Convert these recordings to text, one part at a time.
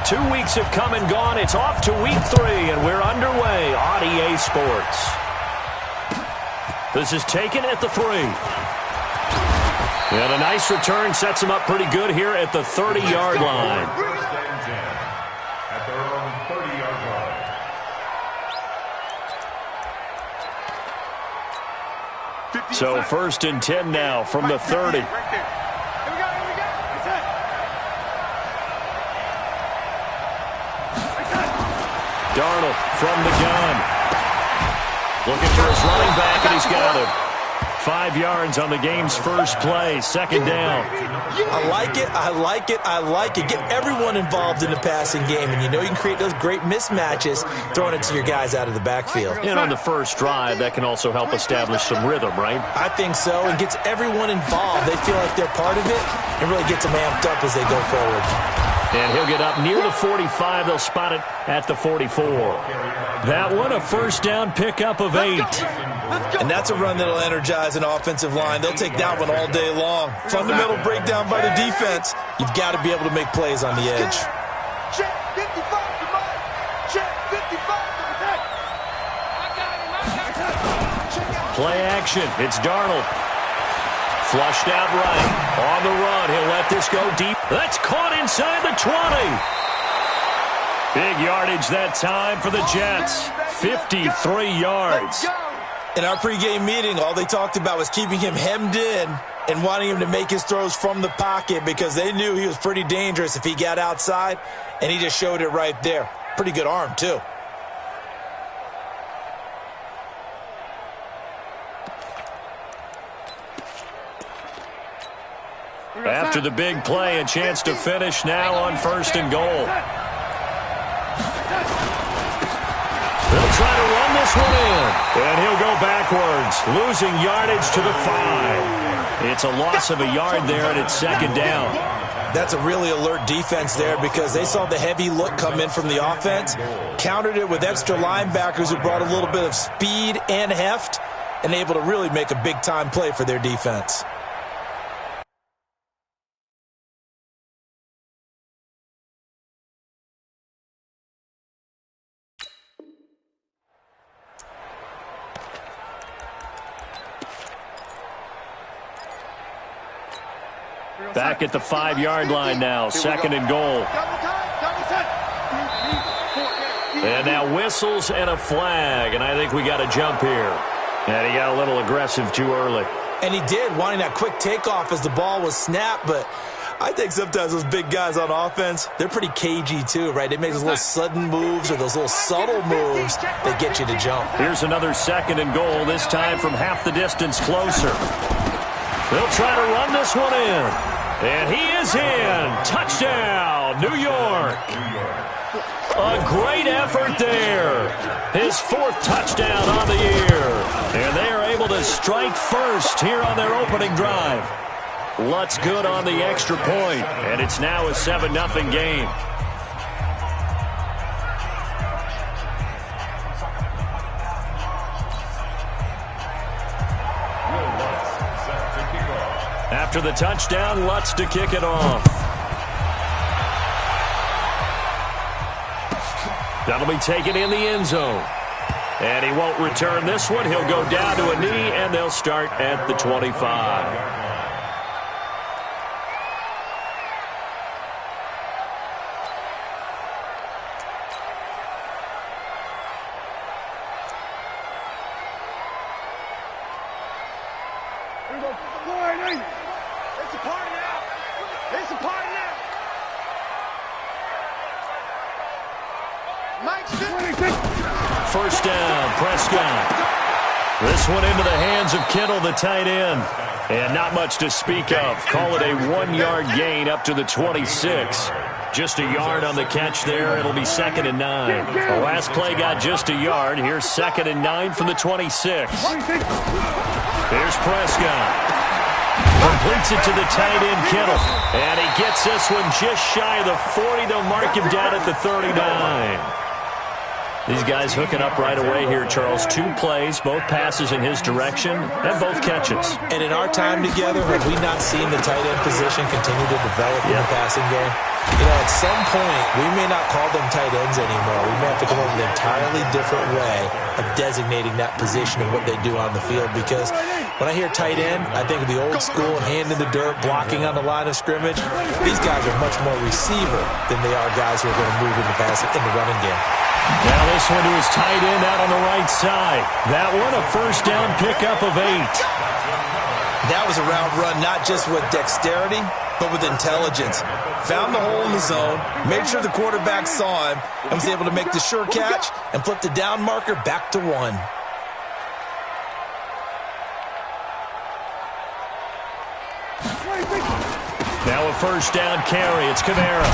2 weeks have come and gone. It's off to week 3, and we're underway on EA Sports. This is taken at the 3. And a nice return sets him up pretty good here at the 30-yard line. At their own 30-yard line. So 1st and 10 now from the 30. Darnold from the gun. Looking for his running back, and he's got him. 5 yards on the game's first play, 2nd down. I like it, I like it, I like it. Get everyone involved in the passing game, and you know you can create those great mismatches throwing it to your guys out of the backfield. And on the first drive, that can also help establish some rhythm, right? I think so, and gets everyone involved. They feel like they're part of it, and really gets them amped up as they go forward. And he'll get up near the 45. They'll spot it at the 44. That one, a first down pickup of 8. And that's a run that'll energize an offensive line. They'll take that one all day long. Fundamental breakdown by the defense. You've got to be able to make plays on the edge. Check 55 to Mike. Check 55 to protect. Play action. It's Darnold. Flushed out right. On the run. He'll let this go deep. That's caught inside the 20. Big yardage that time for the Jets. 53 yards. In our pregame meeting, all they talked about was keeping him hemmed in and wanting him to make his throws from the pocket because they knew he was pretty dangerous if he got outside, and he just showed it right there. Pretty good arm, too. After the big play, a chance to finish now on 1st and goal. They'll try to run this one in, and he'll go backwards, losing yardage to the 5. It's a loss of a yard there, and it's 2nd down. That's a really alert defense there because they saw the heavy look come in from the offense, countered it with extra linebackers who brought a little bit of speed and heft, and able to really make a big-time play for their defense. Back at the 5-yard line now, 2nd and goal. And now whistles and a flag, and I think we got a jump here. And he got a little aggressive too early. And he did, wanting that quick takeoff as the ball was snapped, but I think sometimes those big guys on offense, they're pretty cagey too, right? They make those little sudden moves or those little subtle moves that get you to jump. Here's another 2nd and goal, this time from half the distance closer. They'll try to run this one in. And he is in. Touchdown, New York. A great effort there. His 4th touchdown on the year. And they are able to strike first here on their opening drive. Lutz good on the extra point, and it's now a 7-0 game. After the touchdown, Lutz to kick it off. That'll be taken in the end zone. And he won't return this one. He'll go down to a knee, and they'll start at the 25. First down, Prescott. This one into the hands of Kittle, the tight end. And not much to speak of. Call it a 1-yard gain up to the 26. Just a yard on the catch there. It'll be 2nd and 9. The last play got just a yard. Here's 2nd and 9 from the 26. Here's Prescott. Completes it to the tight end, Kittle. And he gets this one just shy of the 40. They'll mark him down at the 39. These guys hooking up right away here, Charles. 2 plays, both passes in his direction, and both catches. And in our time together, have we not seen the tight end position continue to develop in the passing game? You know, at some point, we may not call them tight ends anymore. We may have to come up with an entirely different way of designating that position and what they do on the field, because when I hear tight end, I think of the old school hand in the dirt, blocking on the line of scrimmage. These guys are much more receiver than they are guys who are going to move in the running game. Now this one to his tight end out on the right side. That one a first down pickup of 8. That was a route run, not just with dexterity, but with intelligence. Found the hole in the zone, made sure the quarterback saw him, and was able to make the sure catch and flip the down marker back to 1. Now a first down carry. It's Kamara.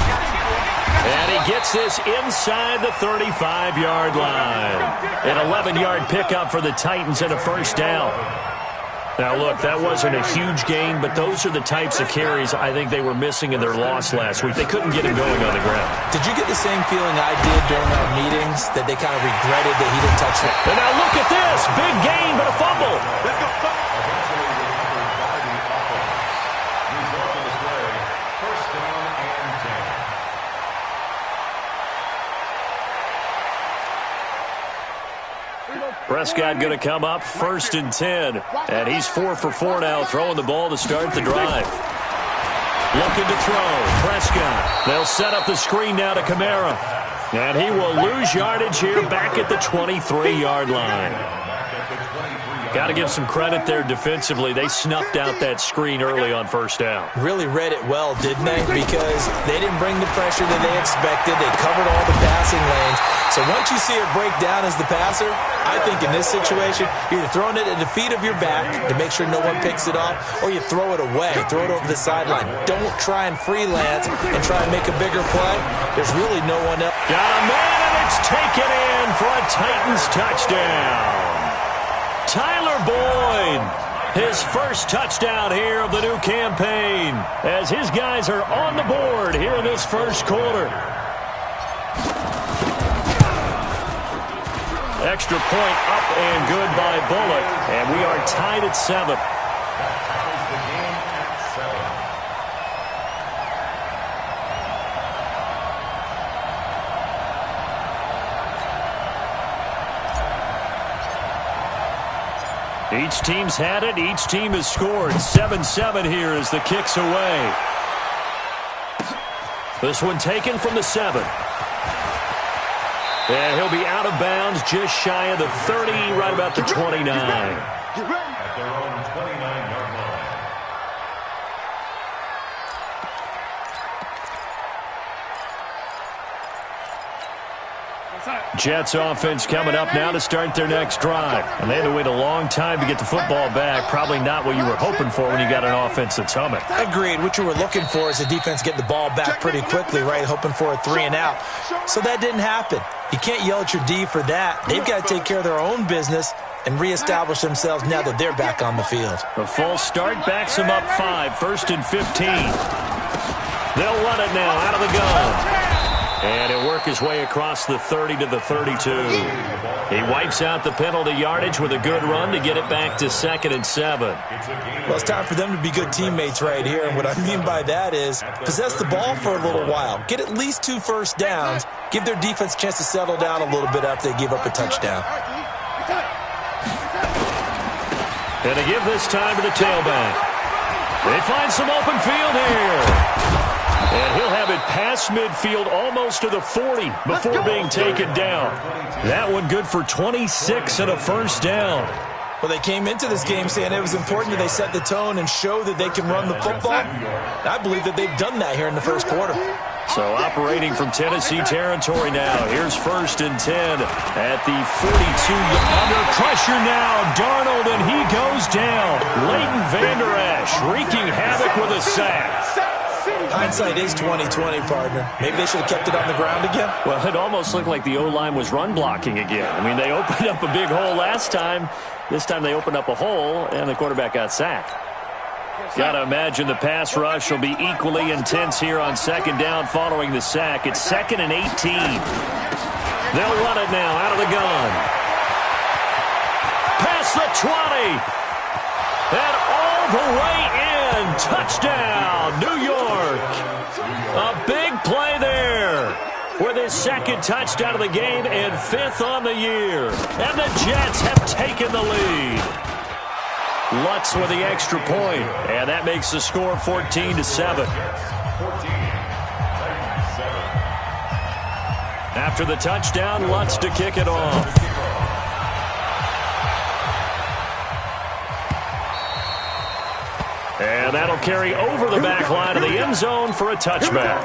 And he gets this inside the 35-yard line. An 11-yard pickup for the Titans and a first down. Now, look, that wasn't a huge gain, but those are the types of carries I think they were missing in their loss last week. They couldn't get him going on the ground. Did you get the same feeling I did during our meetings, that they kind of regretted that he didn't touch it? And now look at this. Big gain, but a fumble. Prescott going to come up first and 10. And he's 4 for 4 now, throwing the ball to start the drive. Looking to throw. Prescott. They'll set up the screen now to Kamara. And he will lose yardage here back at the 23-yard line. Got to give some credit there defensively. They snuffed out that screen early on first down. Really read it well, didn't they? Because they didn't bring the pressure that they expected. They covered all the passing lanes. So once you see it break down as the passer, I think in this situation, you're either throwing it at the feet of your back to make sure no one picks it off, or you throw it away, throw it over the sideline. Don't try and freelance and try and make a bigger play. There's really no one else. Got a man, and it's taken in for a Titans touchdown. Tyler Boyd, his first touchdown here of the new campaign, as his guys are on the board here in this first quarter. Extra point up and good by Bullock, and we are tied at 7. Each team's had it. Each team has scored. 7-7 here as the kick's away. This one taken from the 7. And he'll be out of bounds just shy of the 30, right about the 29. At their own 29-yard line. Jets offense coming up now to start their next drive. And they had to wait a long time to get the football back. Probably not what you were hoping for when you got an offense that's humming. Agreed. What you were looking for is the defense getting the ball back pretty quickly, right? Hoping for a 3 and out. So that didn't happen. You can't yell at your D for that. They've got to take care of their own business and reestablish themselves now that they're back on the field. The false start backs them up 5, 1st and 15. They'll run it now out of the gun. And he'll work his way across the 30 to the 32. He wipes out the penalty yardage with a good run to get it back to 2nd and 7. Well, it's time for them to be good teammates right here. And what I mean by that is possess the ball for a little while. Get at least 2 first downs. Give their defense a chance to settle down a little bit after they give up a touchdown. And to give this time to the tailback. They find some open field here. And he'll have it past midfield almost to the 40 before being taken down. That one good for 26 and a first down. Well, they came into this game saying it was important that they set the tone and show that they can run the football. I believe that they've done that here in the first quarter. So operating from Tennessee territory now. Here's 1st and 10 at the 42. Under pressure now. Darnold, and he goes down. Leighton Vander Esch wreaking havoc with a sack. Hindsight is 20/20, partner. Maybe they should have kept it on the ground again. Well, it almost looked like the O-line was run blocking again. I mean, they opened up a big hole last time. This time they opened up a hole, and the quarterback got sacked. Got to imagine the pass rush will be equally intense here on 2nd down following the sack. It's 2nd and 18. They'll run it now out of the gun. Past the 20. And all the way in. in. Touchdown, New York. A big play there with his second touchdown of the game and 5th on the year. And the Jets have taken the lead. Lutz with the extra point, and that makes the score 14-7. After the touchdown, Lutz to kick it off. And that'll carry over the back line of the end zone for a touchback.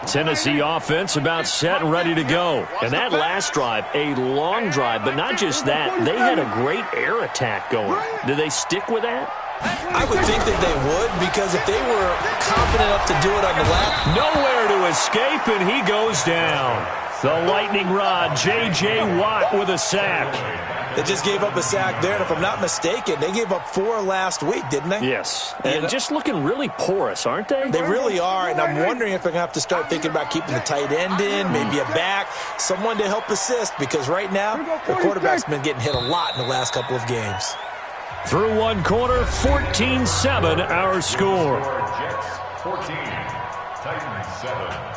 Tennessee offense about set and ready to go. And that last drive, a long drive, but not just that. They had a great air attack going. Did they stick with that? I would think that they would, because if they were confident enough to do it on the left. Nowhere to escape, and he goes down. The lightning rod, J.J. Watt with a sack. They just gave up a sack there, and if I'm not mistaken, they gave up 4 last week, didn't they? Yes, and just looking really porous, aren't they? They really are, and I'm wondering if they're going to have to start thinking about keeping the tight end in, maybe a back, someone to help assist, because right now, their quarterback's been getting hit a lot in the last couple of games. Through one quarter, 14-7 our score. Jets 14, Titans 7.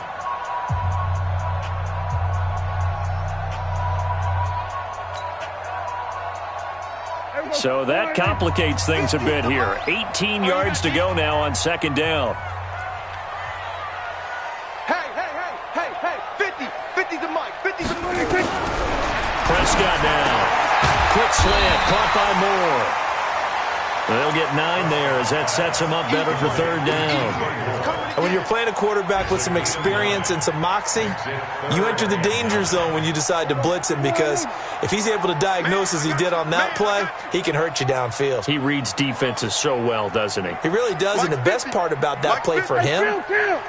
So that complicates things a bit here. 18 yards to go now on second down. Hey, 50 to Mike, 50 to Mike. Prescott now. Quick slant, caught by Moore. They'll get 9 there as that sets him up better for third down. And when you're playing a quarterback with some experience and some moxie, you enter the danger zone when you decide to blitz him, because if he's able to diagnose as he did on that play, he can hurt you downfield. He reads defenses so well, doesn't he? He really does, and the best part about that play for him,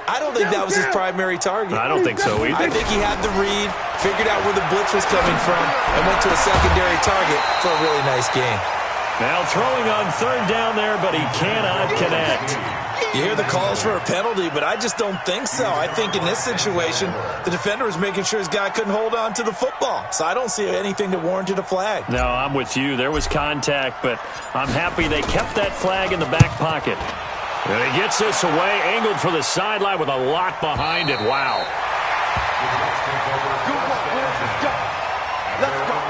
I don't think that was his primary target. I don't think so either. I think he had the read, figured out where the blitz was coming from, and went to a secondary target for a really nice gain. Now throwing on third down there, but he cannot connect. You hear the calls for a penalty, but I just don't think so. I think in this situation, the defender was making sure his guy couldn't hold on to the football. So I don't see anything that warranted a flag. No, I'm with you. There was contact, but I'm happy they kept that flag in the back pocket. And he gets this away, angled for the sideline with a lot behind it. Wow. Let's go.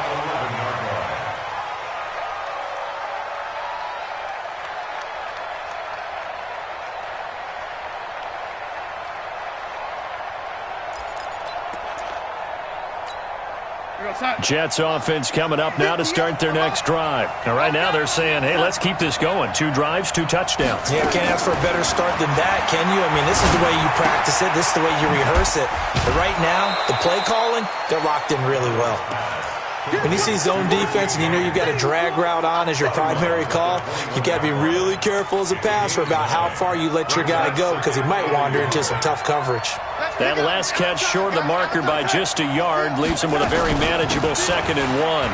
Jets offense coming up now to start their next drive. Now, right now they're saying, hey, let's keep this going. 2 drives, 2 touchdowns. Yeah, can't ask for a better start than that, can you? I mean, this is the way you practice it. This is the way you rehearse it. But right now, the play calling, they're locked in really well. When you see zone defense and you know you've got a drag route on as your primary call, you've got to be really careful as a passer about how far you let your guy go, because he might wander into some tough coverage. That last catch short of the marker by just a yard leaves him with a very manageable 2nd and 1.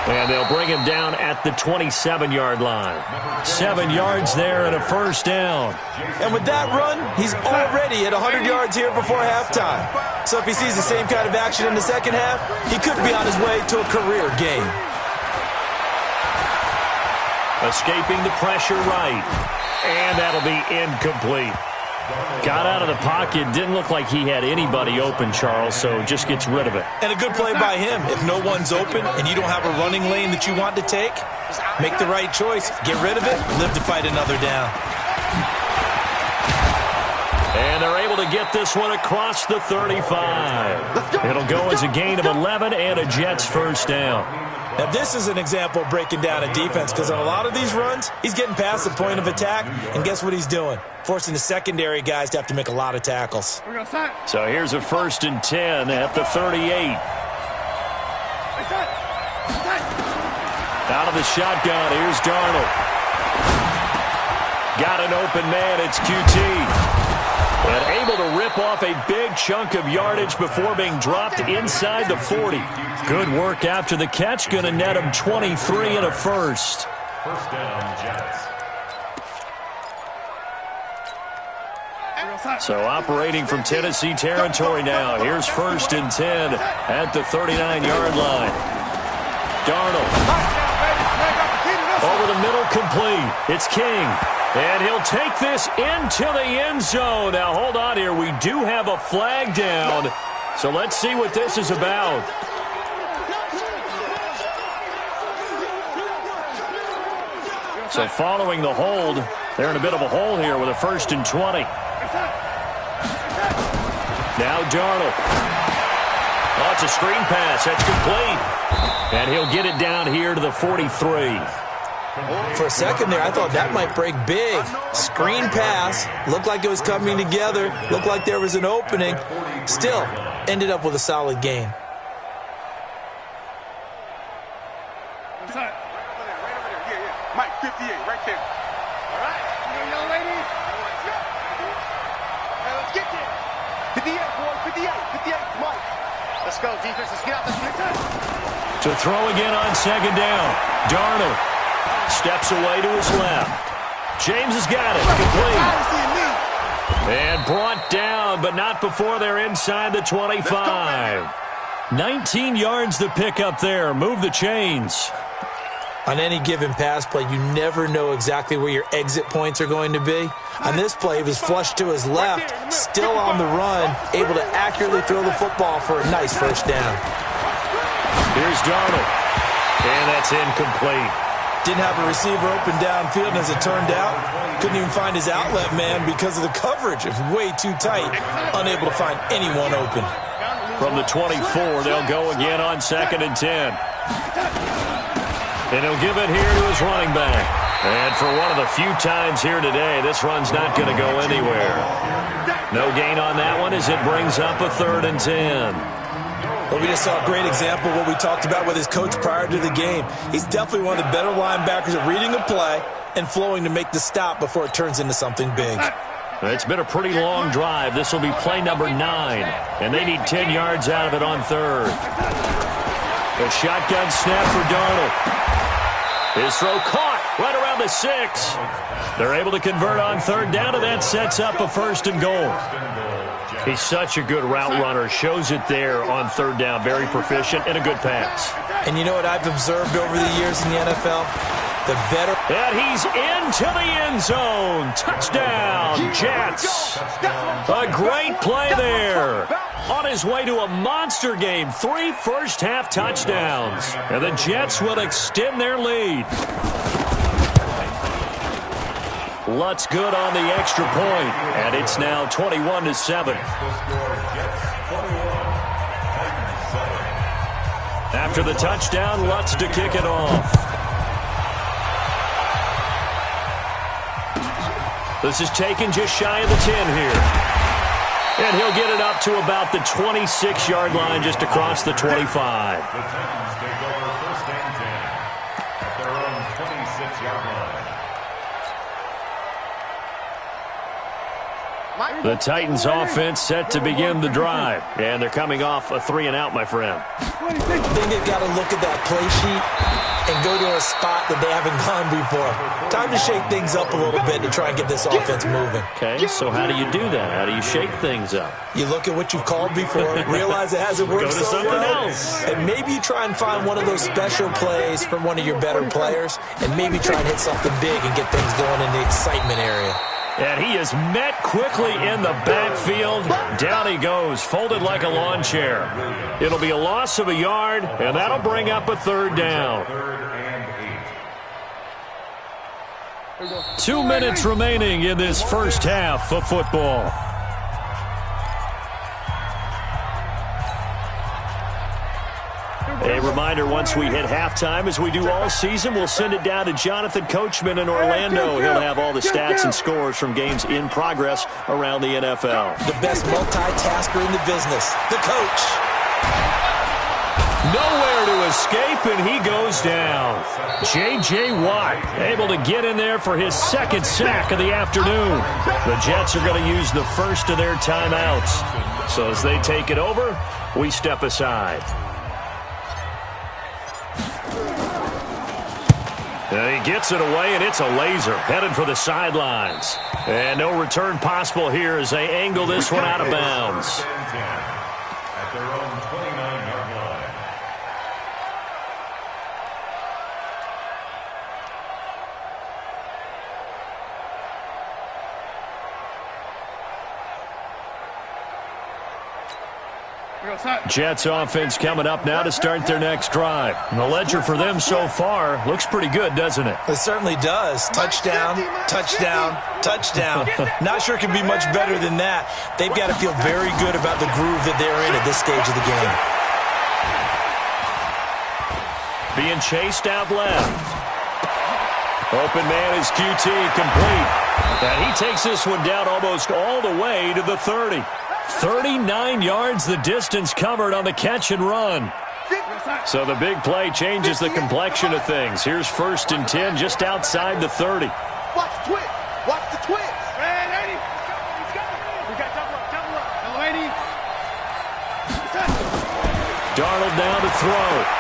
And they'll bring him down at the 27-yard line. 7 yards there and a first down. And with that run, he's already at 100 yards here before halftime. So if he sees the same kind of action in the second half, he could be on his way to a career game. Escaping the pressure right. And that'll be incomplete. Got out of the pocket. Didn't look like he had anybody open, Charles, so just gets rid of it. And a good play by him. If no one's open and you don't have a running lane that you want to take, make the right choice. Get rid of it. Live to fight another down. And they're able to get this one across the 35. It'll go as a gain of 11 and a Jets first down. Now, this is an example of breaking down a defense, because on a lot of these runs, he's getting past the point of attack, and guess what he's doing? Forcing the secondary guys to have to make a lot of tackles. So here's a 1st and 10 at the 38. Out of the shotgun, here's Darnold. Got an open man, it's QT. And able to rip off a big chunk of yardage before being dropped inside the 40. Good work after the catch. Going to net him 23 and a first. First down, Jets. So operating from Tennessee territory now. Here's 1st and 10 at the 39-yard line. Darnold. Over the middle, complete. It's King. And he'll take this into the end zone. Now, hold on here. We do have a flag down. So let's see what this is about. So following the hold, they're in a bit of a hole here with a 1st and 20. Now Darnold. Oh, it's a screen pass. That's complete. And he'll get it down here to the 43. For a second there, I thought that might break big. Screen pass. Looked like it was coming together. Looked like there was an opening. Still, ended up with a solid gain. Mike, 58, right there. All right, young lady. Hey, let's get there. 58, boy, 58, Mike. Let's go, defense. Let's get out this time. To throw again on 2nd down. Darnold steps away to his left. James has got it. Complete. And brought down, but not before they're inside the 25. 19 yards to pick up there. Move the chains. On any given pass play, you never know exactly where your exit points are going to be. On this play, he was flushed to his left, still on the run, able to accurately throw the football for a nice 1st down. Here's Darnold. And that's incomplete. Didn't have a receiver open downfield, and as it turned out, couldn't even find his outlet man because of the coverage. It was way too tight, unable to find anyone open. From the 24, they'll go again on 2nd and 10. And he'll give it here to his running back. And for one of the few times here today, this run's not going to go anywhere. No gain on that one as it brings up a 3rd and 10. Well, we just saw a great example of what we talked about with his coach prior to the game. He's definitely one of the better linebackers at reading a play and flowing to make the stop before it turns into something big. It's been a pretty long drive. This will be play number 9. And they need 10 yards out of it on 3rd. A shotgun snap for Darnold. His throw caught right around the 6. They're able to convert on 3rd down, and that sets up a 1st and goal. He's such a good route runner. Shows it there on 3rd down. Very proficient and a good pass. And you know what I've observed over the years in the NFL? The better. And he's into the end zone. Touchdown, Jets. A great play there. On his way to a monster game. 3 first-half touchdowns. And the Jets will extend their lead. Lutz good on the extra point. And it's now 21-7. After the touchdown, Lutz to kick it off. This is taken just shy of the 10 here. And he'll get it up to about the 26-yard line, just across the 25. The Titans take over 1st and 10 at their own 26-yard line. The Titans offense set to begin the drive. And they're coming off a 3-and-out, my friend. I think they've got to look at that play sheet and go to a spot that they haven't gone before. Time to shake things up a little bit to try and get this offense moving. Okay, so how do you do that? How do you shake things up? You look at what you've called before, realize it hasn't worked Go to so something well, else. and maybe you try and find one of those special plays from one of your better players, and maybe try and hit something big and get things going in the excitement area. And he is met quickly in the backfield. Down he goes, folded like a lawn chair. It'll be a loss of a yard, and that'll bring up a 3rd down. 2 minutes remaining in this first half of football. A reminder, once we hit halftime, as we do all season, we'll send it down to Jonathan Coachman in Orlando. He'll have all the stats and scores from games in progress around the NFL. The best multitasker in the business, the coach. Nowhere to escape, and he goes down. J.J. Watt able to get in there for his 2nd sack of the afternoon. The Jets are going to use the first of their timeouts. So as they take it over, we step aside. He gets it away, and it's a laser headed for the sidelines. And no return possible here as they angle this one out of bounds. At their own 29-yard line. Jets offense coming up now to start their next drive. And the ledger for them so far looks pretty good, doesn't it? It certainly does. Touchdown, touchdown, touchdown. Not sure it can be much better than that. They've got to feel very good about the groove that they're in at this stage of the game. Being chased out left. Open man is QT, complete. And he takes this one down almost all the way to the 30. 39 yards the distance covered on the catch and run. So the big play changes the complexion of things. Here's 1st and 10 just outside the 30. Watch the twist. Watch the twist. Ready? We got double up. Lady. Darnold down to throw.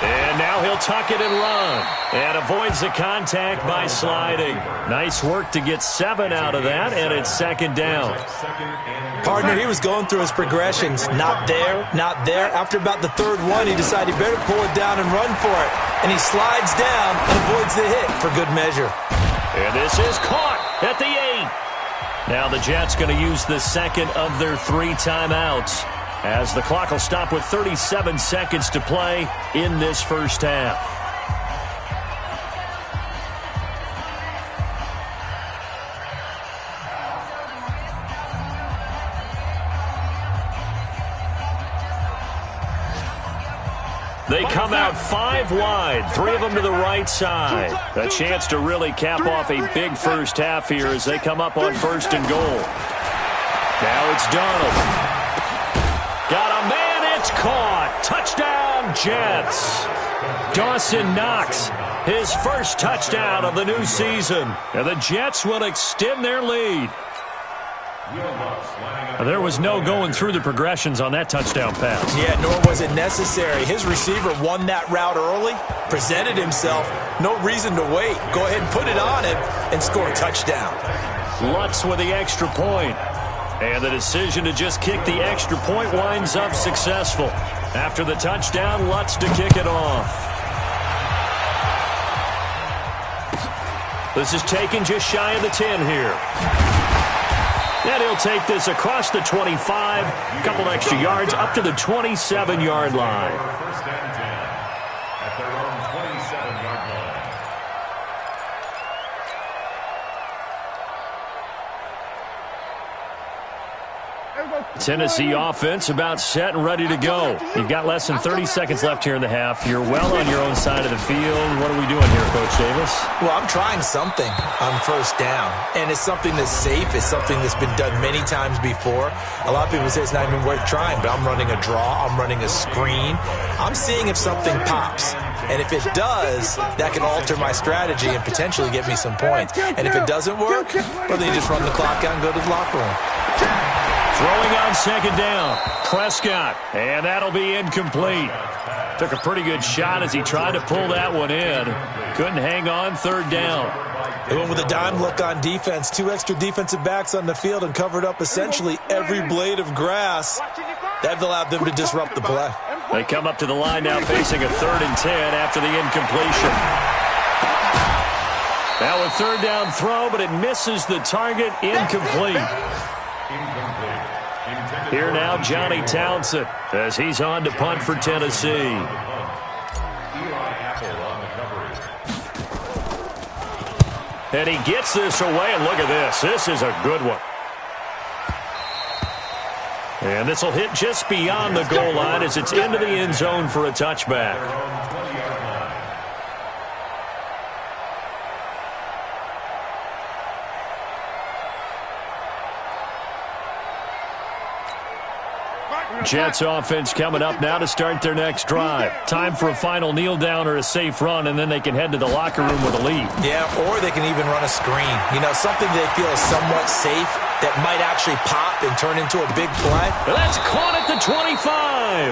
And now he'll tuck it and run. And avoids the contact by sliding. Nice work to get 7 out of that, and it's 2nd down. Partner, he was going through his progressions. Not there, not there. After about the 3rd one, he decided he better pull it down and run for it. And he slides down and avoids the hit for good measure. And this is caught at the 8. Now the Jets going to use the 2nd of their 3 timeouts, as the clock will stop with 37 seconds to play in this first half. They come out 5 wide, 3 of them to the right side. A chance to really cap off a big first half here as they come up on 1st and goal. Now it's Darnold. Got a man, it's caught. Touchdown, Jets. Dawson Knox, his first touchdown of the new season. And the Jets will extend their lead. There was no going through the progressions on that touchdown pass. Yeah, nor was it necessary. His receiver won that route early, presented himself. No reason to wait. Go ahead and put it on him and score a touchdown. Lutz with the extra point. And the decision to just kick the extra point winds up successful. After the touchdown, Lutz to kick it off. This is taken just shy of the 10 here. And he'll take this across the 25, a couple extra yards up to the 27-yard line. 1st and 10 at their own 27-yard line. Tennessee offense about set and ready to go. You've got less than 30 seconds left here in the half. You're well on your own side of the field. What are we doing here, Coach Davis? Well, I'm trying something on 1st down, and it's something that's safe. It's something that's been done many times before. A lot of people say it's not even worth trying, but I'm running a draw. I'm running a screen. I'm seeing if something pops. And if it does, that can alter my strategy and potentially get me some points. And if it doesn't work, well, then you just run the clock out and go to the locker room. Throwing on 2nd down, Prescott, and that'll be incomplete. Took a pretty good shot as he tried to pull that one in. Couldn't hang on 3rd down. They went with a dime look on defense. 2 extra defensive backs on the field and covered up essentially every blade of grass. That allowed them to disrupt the play. They come up to the line now facing a 3rd and 10 after the incompletion. Now a 3rd down throw, but it misses the target. Incomplete. Here now, Johnny Townsend, as he's on to punt for Tennessee. And he gets this away, and look at this. This is a good one. And this will hit just beyond the goal line as it's into the end zone for a touchback. Jets offense coming up now to start their next drive. Time for a final kneel down or a safe run, and then they can head to the locker room with a lead. Yeah, or they can even run a screen. You know, something they feel is somewhat safe that might actually pop and turn into a big play. That's caught at the 25.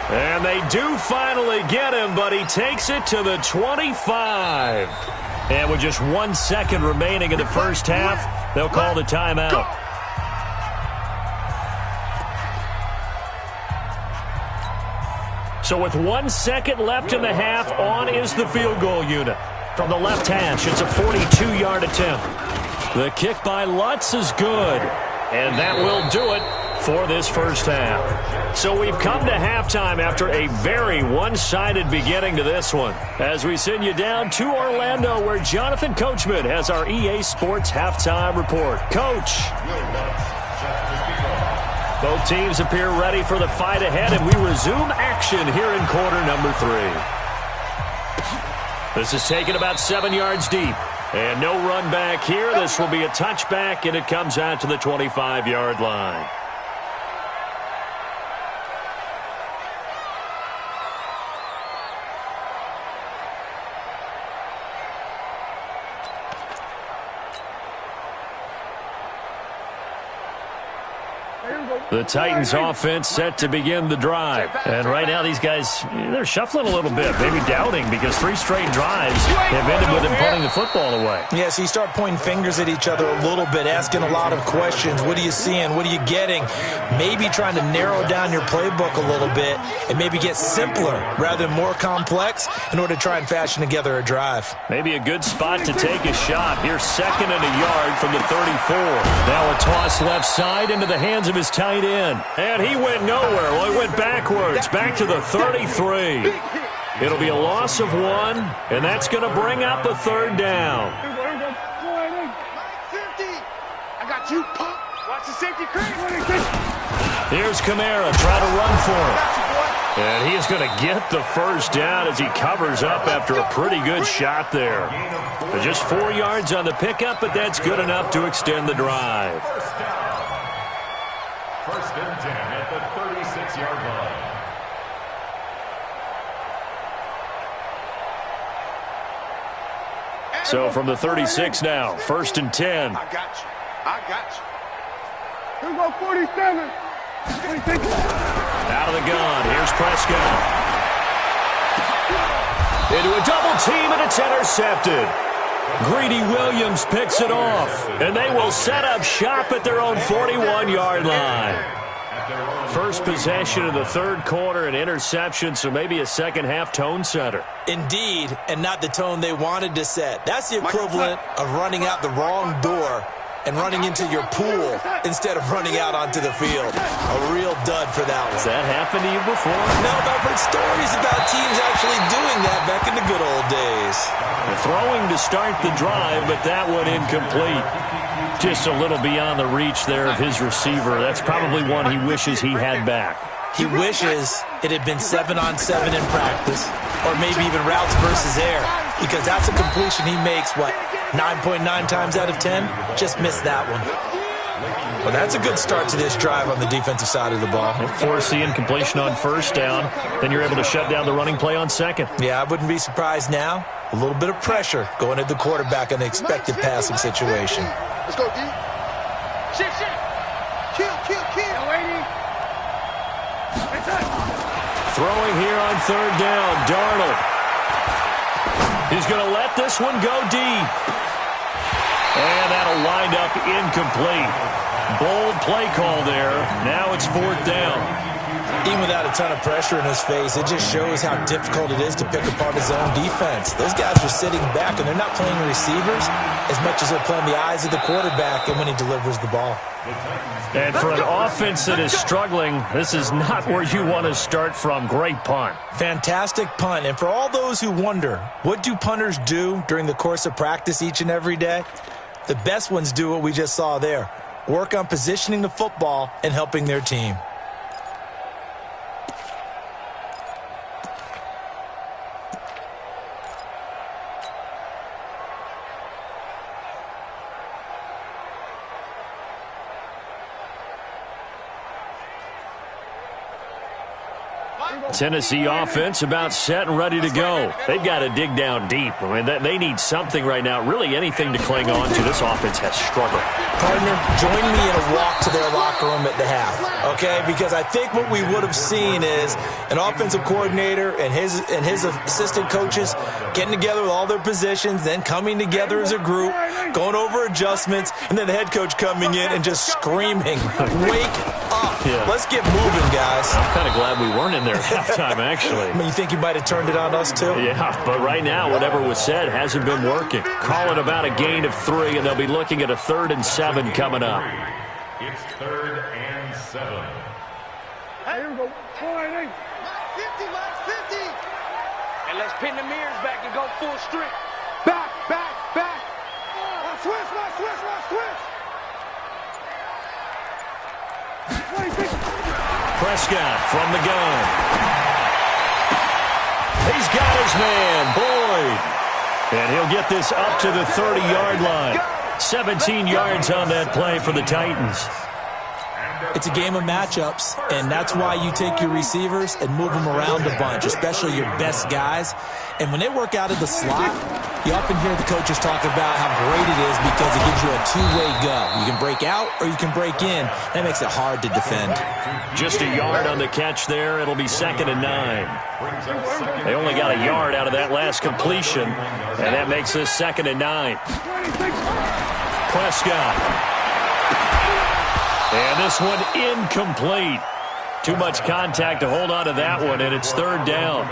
And they do finally get him, but he takes it to the 25. And with just 1 second remaining in the first half, they'll call the timeout. So with 1 second left in the half, on is the field goal unit. From the left hash, it's a 42-yard attempt. The kick by Lutz is good. And that will do it for this first half. So we've come to halftime after a very one-sided beginning to this one. As we send you down to Orlando, where Jonathan Coachman has our EA Sports halftime report. Coach. Both teams appear ready for the fight ahead, and we resume action here in quarter number 3. This is taken about 7 yards deep. And no run back here. This will be a touchback, and it comes out to the 25-yard line. The Titans offense set to begin the drive. And right now these guys, they're shuffling a little bit, maybe doubting, because 3 straight drives have ended with them punting the football away. Yeah, so you start pointing fingers at each other a little bit, asking a lot of questions. What are you seeing? What are you getting? Maybe trying to narrow down your playbook a little bit and maybe get simpler rather than more complex in order to try and fashion together a drive. Maybe a good spot to take a shot. Here's 2nd and a yard from the 34. Now a toss left side into the hands of his tight end. And he went nowhere. Well, he went backwards, back to the 33. It'll be a loss of 1, and that's going to bring up a 3rd down. I got you, pop. Watch the safety crease. Here's Kamara trying to run for him. And he is going to get the first down as he covers up after a pretty good shot there. Just 4 yards on the pickup, but that's good enough to extend the drive. First and 10 at the 36-yard line. So from the 36 now, 1st and 10. I got you. I got you. Here we go, 47. 46. Out of the gun. Here's Prescott. Into a double team, and it's intercepted. Greedy Williams picks it off, and they will set up shop at their own 41-yard line. First possession of the 3rd quarter, an interception, so maybe a second-half tone setter. Indeed, and not the tone they wanted to set. That's the equivalent of running out the wrong door and running into your pool instead of running out onto the field. A real dud for that one. Has that happened to you before? No, but I've heard stories about teams actually doing that back in the good old days. Throwing to start the drive, but that one incomplete. Just a little beyond the reach there of his receiver. That's probably one he wishes he had back. He wishes it had been 7-on-7 in practice, or maybe even routes versus air, because that's a completion he makes, 9.9 times out of 10? Just missed that one. Well, that's a good start to this drive on the defensive side of the ball. Force the incompletion on 1st down, then you're able to shut down the running play on 2nd. Yeah, I wouldn't be surprised now. A little bit of pressure going at the quarterback in the expected passing situation. Let's go, D. Shit. Kill. Throwing here on 3rd down, Darnold. He's going to let this one go deep. And that'll wind up incomplete. Bold play call there. Now it's 4th down. Even without a ton of pressure in his face, it just shows how difficult it is to pick apart his own defense. Those guys are sitting back, and they're not playing receivers as much as they're playing the eyes of the quarterback and when he delivers the ball. And for an offense that is struggling, this is not where you want to start from. Great punt. Fantastic punt. And for all those who wonder, what do punters do during the course of practice each and every day? The best ones do what we just saw there. Work on positioning the football and helping their team. Tennessee offense about set and ready to go. They've got to dig down deep. I mean, they need something right now, really anything to cling on to. This offense has struggled. Partner, join me in a walk to their locker room at the half, okay? Because I think what we would have seen is an offensive coordinator and his assistant coaches getting together with all their positions, then coming together as a group, going over adjustments, and then the head coach coming in and just screaming, "Wake up. Yeah. Let's get moving, guys." I'm kind of glad we weren't in there at halftime, actually. I mean, you think you might have turned it on us, too? Yeah, but right now, whatever was said hasn't been working. Call it about a gain of 3, and they'll be looking at a 3rd and 7 coming up. It's 3rd and 7. Here we go. 4-8. 50, Mike, 50. And let's pin the mirrors back and go full strength. Back, back, back. Switch, watch, switch, watch, switch. 26. Prescott from the gun. He's got his man, Boyd. And he'll get this up to the 30-yard line. 17 yards on that play for the Titans. It's a game of matchups, and that's why you take your receivers and move them around a bunch, especially your best guys. And when they work out of the slot, you often hear the coaches talk about how great it is because it gives you a two-way go. You can break out or you can break in. That makes it hard to defend. Just a yard on the catch there. It'll be 2nd and 9. They only got a yard out of that last completion, and that makes this 2nd and 9. Prescott. And this one incomplete. Too much contact to hold on to that one, and it's 3rd down.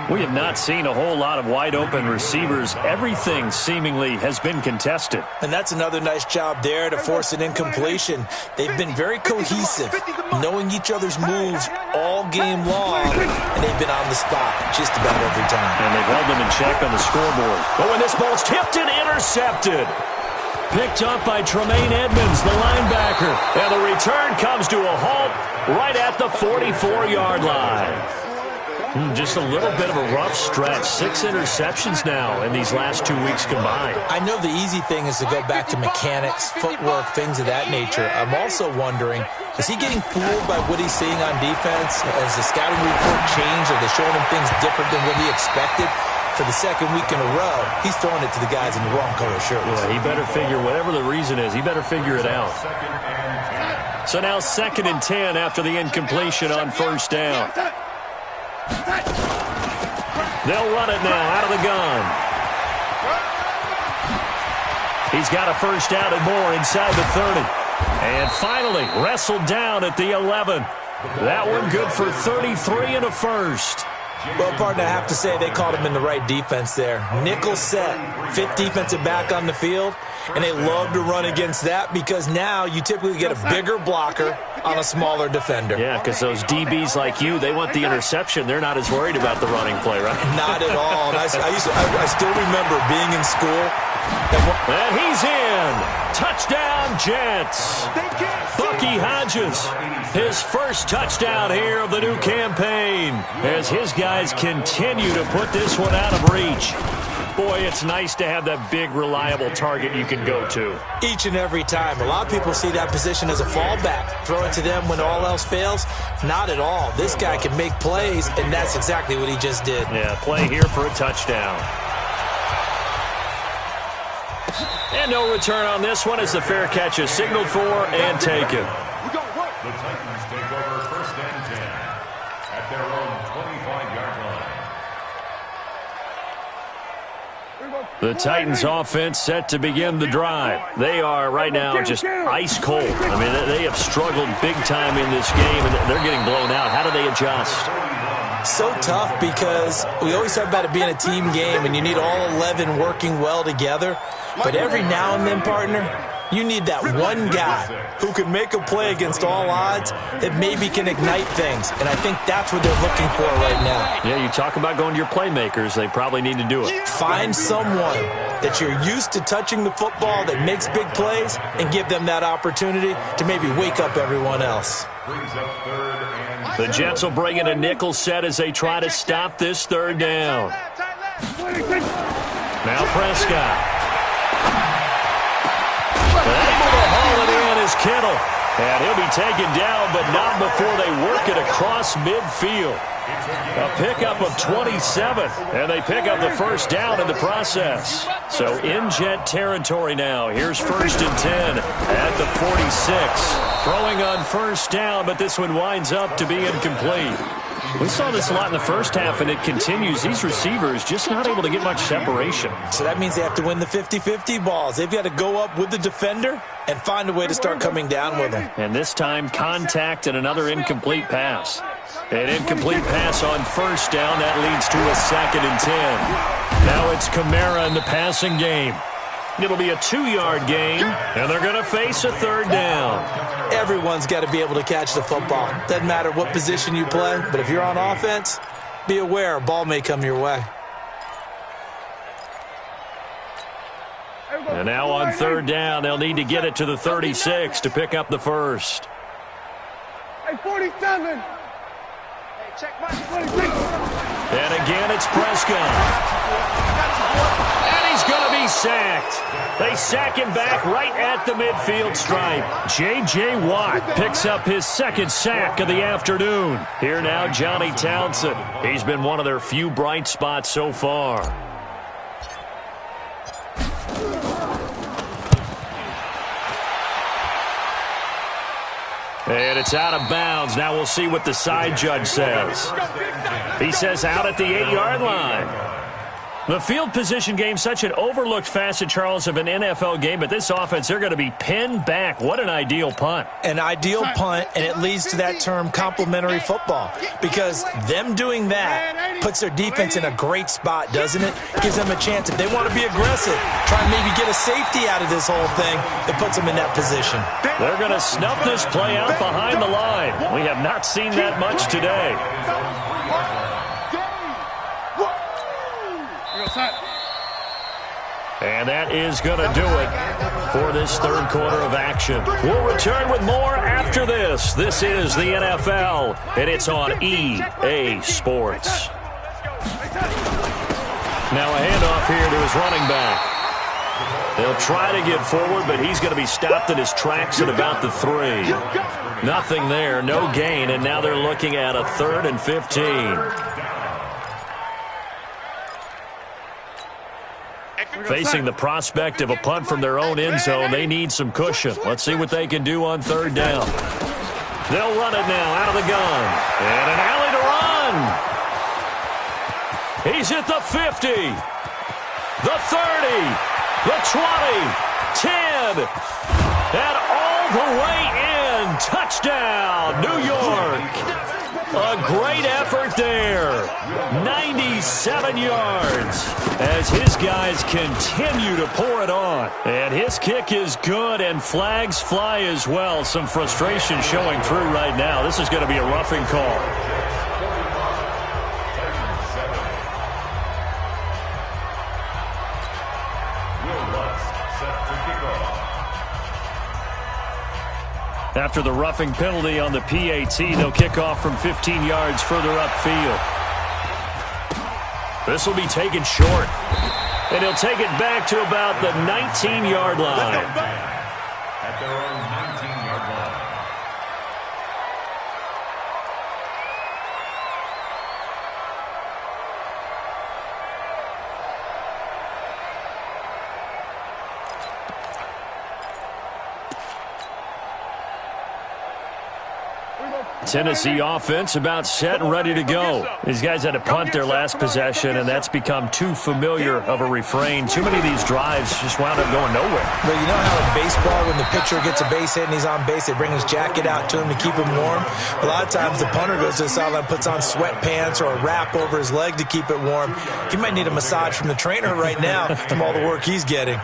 We have not seen a whole lot of wide-open receivers. Everything seemingly has been contested. And that's another nice job there to force an incompletion. They've been very cohesive, knowing each other's moves all game long, and they've been on the spot just about every time. And they've held them in check on the scoreboard. Oh, and this ball's tipped and intercepted. Picked up by Tremaine Edmonds, the linebacker. And the return comes to a halt right at the 44-yard line. Just a little bit of a rough stretch. 6 interceptions now in these last 2 weeks combined. I know the easy thing is to go back to mechanics, footwork, things of that nature. I'm also wondering, is he getting fooled by what he's seeing on defense? Has the scouting report changed? Are they showing him things different than what he expected? For the 2nd week in a row, he's throwing it to the guys in the wrong color shirts. Yeah, he better figure, whatever the reason is, he better figure it out. So now 2nd and 10 after the incompletion on 1st down. They'll run it now out of the gun. He's got a 1st down and more inside the 30. And finally wrestled down at the 11. That one good for 33 and a 1st. Well, partner, I have to say they called him in the right defense there. Nickel set, 5th defensive back on the field, and they love to run against that because now you typically get a bigger blocker on a smaller defender. Yeah, because those DBs like you, they want the interception. They're not as worried about the running play, right? Not at all. And I still remember being in school. And he's in. Touchdown, Jets. Bucky Hodges, his first touchdown here of the new campaign as his guys continue to put this one out of reach. Boy, it's nice to have that big, reliable target you can go to. Each and every time. A lot of people see that position as a fallback. Throw it to them when all else fails. Not at all. This guy can make plays, and that's exactly what he just did. Yeah, play here for a touchdown. And no return on this one as the fair catch is signaled for and taken. The Titans take over 1st and 10 at their own 25-yard line. The Titans offense set to begin the drive. They are right now just ice cold. I mean, they have struggled big time in this game, and they're getting blown out. How do they adjust? So tough because we always talk about it being a team game, and you need all 11 working well together. But every now and then, partner, you need that one guy who can make a play against all odds that maybe can ignite things. And I think that's what they're looking for right now. Yeah, you talk about going to your playmakers. They probably need to do it. Find someone that you're used to touching the football that makes big plays and give them that opportunity to maybe wake up everyone else. The Jets will bring in a nickel set as they try to stop this 3rd down. Now Prescott. Able to haul it in is Kittle. And he'll be taken down, but not before they work it across midfield. A pickup of 27, and they pick up the first down in the process. So in Jet territory now. Here's 1st and 10 at the 46. Throwing on first down, but this one winds up to be incomplete. We saw this a lot in the first half, and it continues. These receivers just not able to get much separation. So that means they have to win the 50-50 balls. They've got to go up with the defender and find a way to start coming down with them. And this time, contact and another incomplete pass. An incomplete pass on first down. That leads to a 2nd and 10. Now it's Kamara in the passing game. It'll be a 2-yard gain, and they're going to face a 3rd down. Everyone's got to be able to catch the football. Doesn't matter what position you play, but if you're on offense, be aware a ball may come your way. And now on 3rd down, they'll need to get it to the 36 to pick up the first. Hey, 47. Hey, check my 26. And again, it's Prescott. And he's going to be sacked. They sack him back right at the midfield stripe. J.J. Watt picks up his 2nd sack of the afternoon. Here now, Johnny Townsend. He's been one of their few bright spots so far. And it's out of bounds. Now we'll see what the side judge says. He says out at the 8-yard line. The field position game, such an overlooked facet, Charles, of an NFL game. But this offense, they're going to be pinned back. What an ideal punt. An ideal punt, and it leads to that term complementary football. Because them doing that puts their defense in a great spot, doesn't it? Gives them a chance. If they want to be aggressive, try and maybe get a safety out of this whole thing, it puts them in that position. They're going to snuff this play out behind the line. We have not seen that much today. And that is going to do it for this 3rd quarter of action. We'll return with more after this. This is the NFL, and it's on EA Sports. Now a handoff here to his running back. They'll try to get forward, but he's going to be stopped in his tracks at about the 3. Nothing there, no gain, and now they're looking at a 3rd and 15. Facing the prospect of a punt from their own end zone, they need some cushion. Let's see what they can do on 3rd down. They'll run it now out of the gun. And an alley to run. He's at the 50, the 30, the 20, 10, and all the way in. Touchdown, New York. A great effort there. 97 yards as his guys continue to pour it on. And his kick is good, and flags fly as well. Some frustration showing through right now. This is going to be a roughing call. After the roughing penalty on the PAT, they'll kick off from 15 yards further upfield. This will be taken short. And he'll take it back to about the 19-yard line. At their own 19-yard line. Tennessee offense about set and ready to go. These guys had to punt their last possession, and that's become too familiar of a refrain. Too many of these drives just wound up going nowhere. But you know how in baseball, when the pitcher gets a base hit and he's on base, they bring his jacket out to him to keep him warm? A lot of times the punter goes to the sideline, puts on sweatpants or a wrap over his leg to keep it warm. He might need a massage from the trainer right now from all the work he's getting.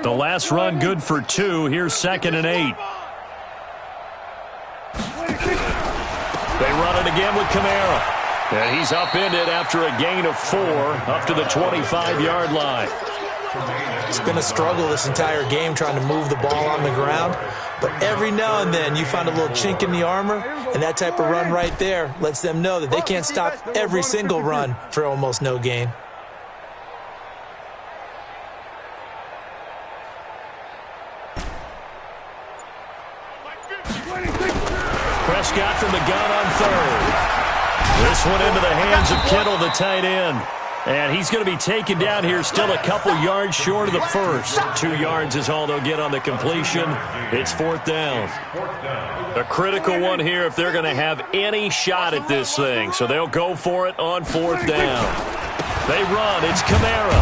The last run good for 2. Here's 2nd and 8. They run it again with Kamara. And he's upended after a gain of 4 up to the 25-yard line. It's been a struggle this entire game trying to move the ball on the ground. But every now and then you find a little chink in the armor, and that type of run right there lets them know that they can't stop every single run for almost no gain. Prescott from the gun on third. This one into the hands of Kittle, the tight end. And he's going to be taken down here, still a couple yards short of the first. 2 yards is all they'll get on the completion. It's fourth down. A critical one here if they're going to have any shot at this thing. So they'll go for it on fourth down. They run. It's Kamara.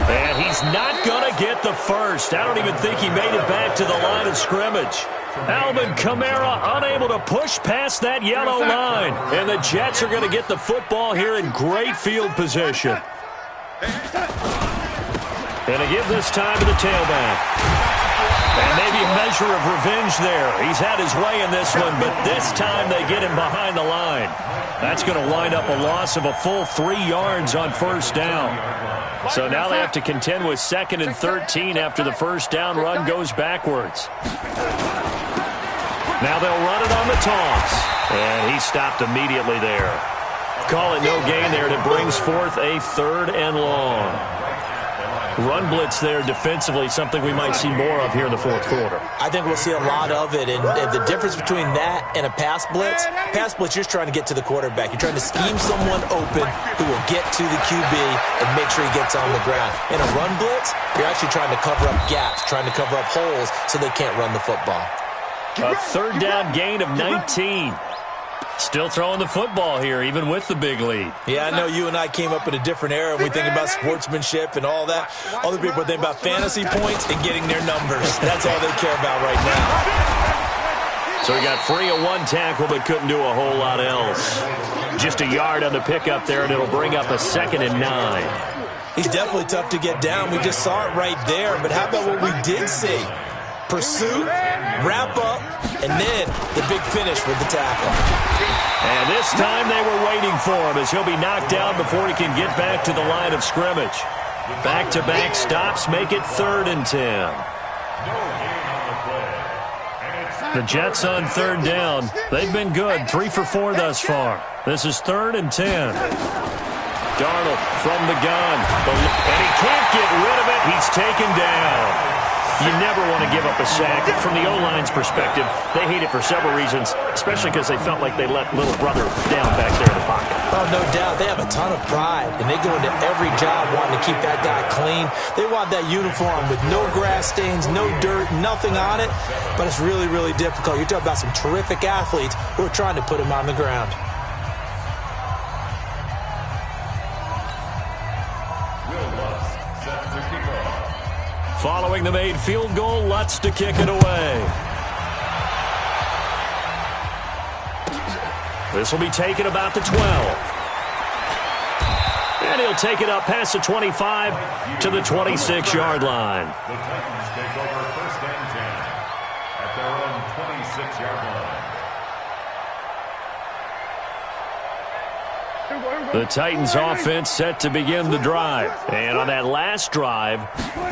And he's not going to get the first. I don't even think he made it back to the line of scrimmage. Alvin Kamara unable to push past that yellow line. And the Jets are going to get the football here in great field position. And to give this time to the tailback. And maybe a measure of revenge there. He's had his way in this one, but this time they get him behind the line. That's going to wind up a loss of a full 3 yards on first down. So now they have to contend with 2nd and 13 after the first down run goes backwards. Now they'll run it on the toss. And he stopped immediately there. Call it no gain there, and it brings forth a 3rd and long. Run blitz there defensively, something we might see more of here in the fourth quarter. I think we'll see a lot of it, and the difference between that and a pass blitz, you're just trying to get to the quarterback. You're trying to scheme someone open who will get to the QB and make sure he gets on the ground. In a run blitz, you're actually trying to cover up gaps, trying to cover up holes so they can't run the football. A 3rd down gain of 19. Still throwing the football here, even with the big lead. Yeah, I know you and I came up in a different era, and we think about sportsmanship and all that. Other people think about fantasy points and getting their numbers. That's all they care about right now. So he got free of 1 tackle, but couldn't do a whole lot else. Just a yard on the pickup there, and it'll bring up a 2nd and 9. He's definitely tough to get down. We just saw it right there, but how about what we did see? Pursuit, wrap up, and then the big finish with the tackle. And this time they were waiting for him as he'll be knocked down before he can get back to the line of scrimmage. Back-to-back stops make it 3rd and 10. The Jets on 3rd down. They've been good, 3 for 4 thus far. This is 3rd and 10. Darnold from the gun. And he can't get rid of it. He's taken down. You never want to give up a sack. From the O-line's perspective, they hate it for several reasons, especially because they felt like they let little brother down back there in the pocket. Oh, no doubt. They have a ton of pride, and they go into every job wanting to keep that guy clean. They want that uniform with no grass stains, no dirt, nothing on it, but it's really, really difficult. You're talking about some terrific athletes who are trying to put him on the ground. Following the made field goal, Lutz to kick it away. This will be taken about the 12. And he'll take it up past the 25 to the 26-yard line. The Titans take over 1st and 10 at their own 26-yard line. The Titans offense set to begin the drive. And on that last drive,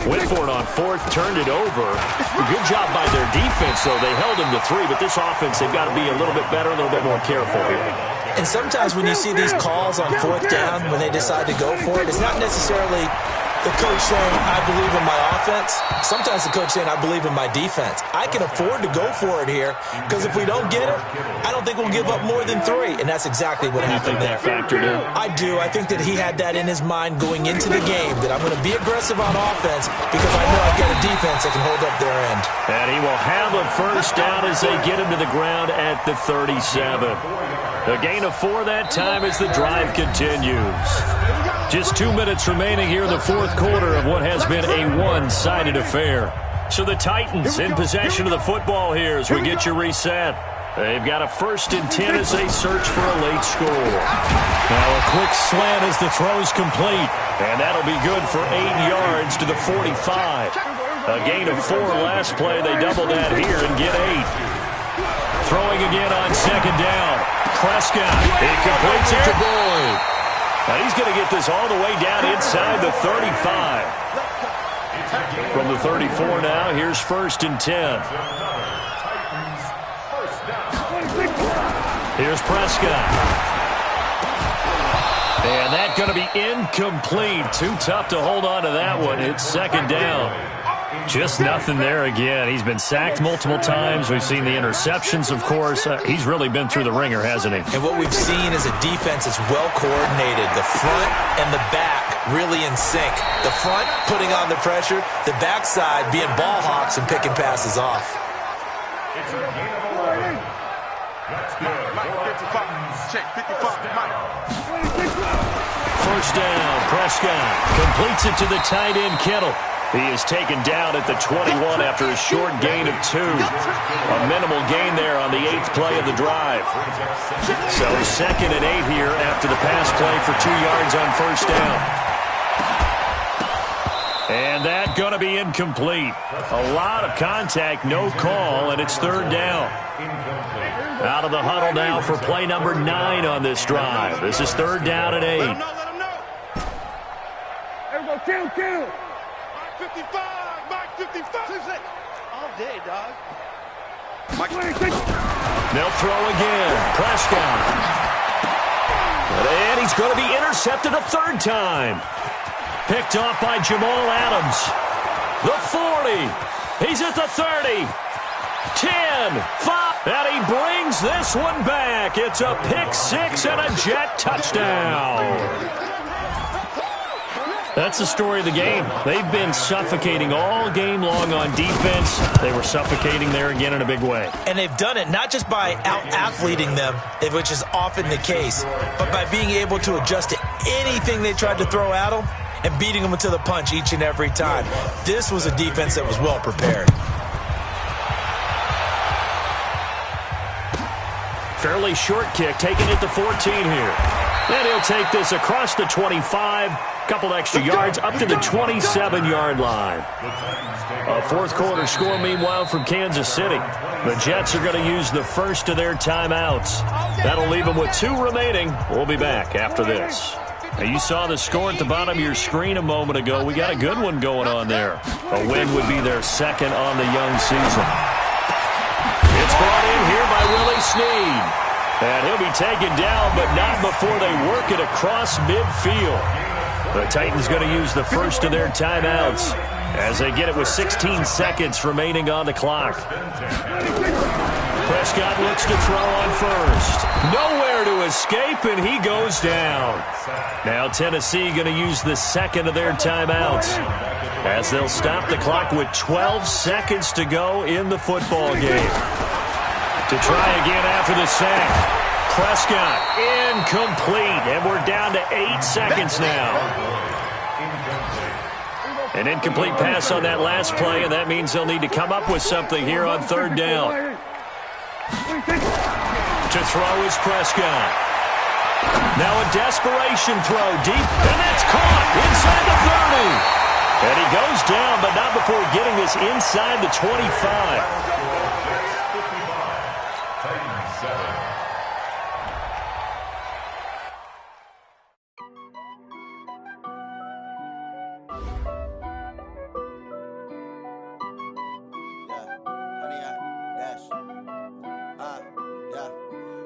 went for it on 4th, turned it over. A good job by their defense, though. They held him to 3, but this offense, they've got to be a little bit better, a little bit more careful here. And sometimes when you see these calls on 4th down, when they decide to go for it, it's not necessarily the coach saying, I believe in my offense. Sometimes the coach saying, I believe in my defense. I can afford to go for it here because if we don't get it, I don't think we'll give up more than 3. And that's exactly what happened there. You think that factored in? I do. I think that he had that in his mind going into the game, that I'm going to be aggressive on offense because I know I've got a defense that can hold up their end. And he will have a first down as they get him to the ground at the 37. A gain of 4 that time as the drive continues. Just 2 minutes remaining here in the fourth quarter of what has been a one-sided affair. So the Titans in possession of the football here as we get you reset. They've got a 1st and 10 as they search for a late score. Now a quick slant as the throw's complete. And that'll be good for 8 yards to the 45. A gain of 4 last play. They double that here and get 8. Throwing again on 2nd down. Prescott. He completes it to Boyd. Now he's going to get this all the way down inside the 35. From the 34 now, here's 1st and 10. Here's Prescott. And that's going to be incomplete. Too tough to hold on to that one. It's 2nd down. Just nothing there again. He's been sacked multiple times. We've seen the interceptions, of course. He's really been through the ringer, hasn't he? And what we've seen is a defense that's well coordinated. The front and the back really in sync. The front putting on the pressure. The backside being ball hawks and picking passes off. It's a game of 11. That's good. Mike, 55. Check, 55. Mike. 1st down, Prescott completes it to the tight end, Kittle. He is taken down at the 21 after a short gain of 2. A minimal gain there on the 8th play of the drive. So 2nd and 8 here after the pass play for 2 yards on 1st down. And that's going to be incomplete. A lot of contact, no call, and it's 3rd down. Out of the huddle now for play number 9 on this drive. This is 3rd down and 8. Let him know. There we go, kill. Mike 55. Mike 55. All day, dog. Mike 26. They'll throw again. Prescott. And he's going to be intercepted a 3rd time. Picked off by Jamal Adams. The 40. He's at the 30. 10, 5. And he brings this one back. It's a pick 6 and a Jet touchdown. That's the story of the game. They've been suffocating all game long on defense. They were suffocating there again in a big way. And they've done it not just by out-athleting them, which is often the case, but by being able to adjust to anything they tried to throw at them and beating them to the punch each and every time. This was a defense that was well prepared. Fairly short kick, taking it to 14 here. And he'll take this across the 25, couple extra yards, up to the 27-yard line. A 4th quarter score, meanwhile, from Kansas City. The Jets are going to use the first of their timeouts. That'll leave them with 2 remaining. We'll be back after this. Now, you saw the score at the bottom of your screen a moment ago. We got a good one going on there. A win would be their 2nd on the young season. It's brought in here by Willie Snead. And he'll be taken down, but not before they work it across midfield. The Titans going to use the first of their timeouts as they get it with 16 seconds remaining on the clock. Prescott looks to throw on first. Nowhere to escape, and he goes down. Now Tennessee going to use the 2nd of their timeouts as they'll stop the clock with 12 seconds to go in the football game. To try again after the sack. Prescott incomplete, and we're down to 8 seconds now. An incomplete pass on that last play, and that means they'll need to come up with something here on 3rd down. To throw is Prescott. Now a desperation throw deep, and that's caught inside the 30. And he goes down, but not before getting this inside the 25.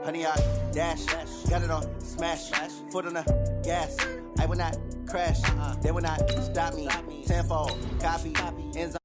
Honey, I dash, got it on smash, foot on the gas. I will not crash, they will not stop me. Tenfold, copy, ends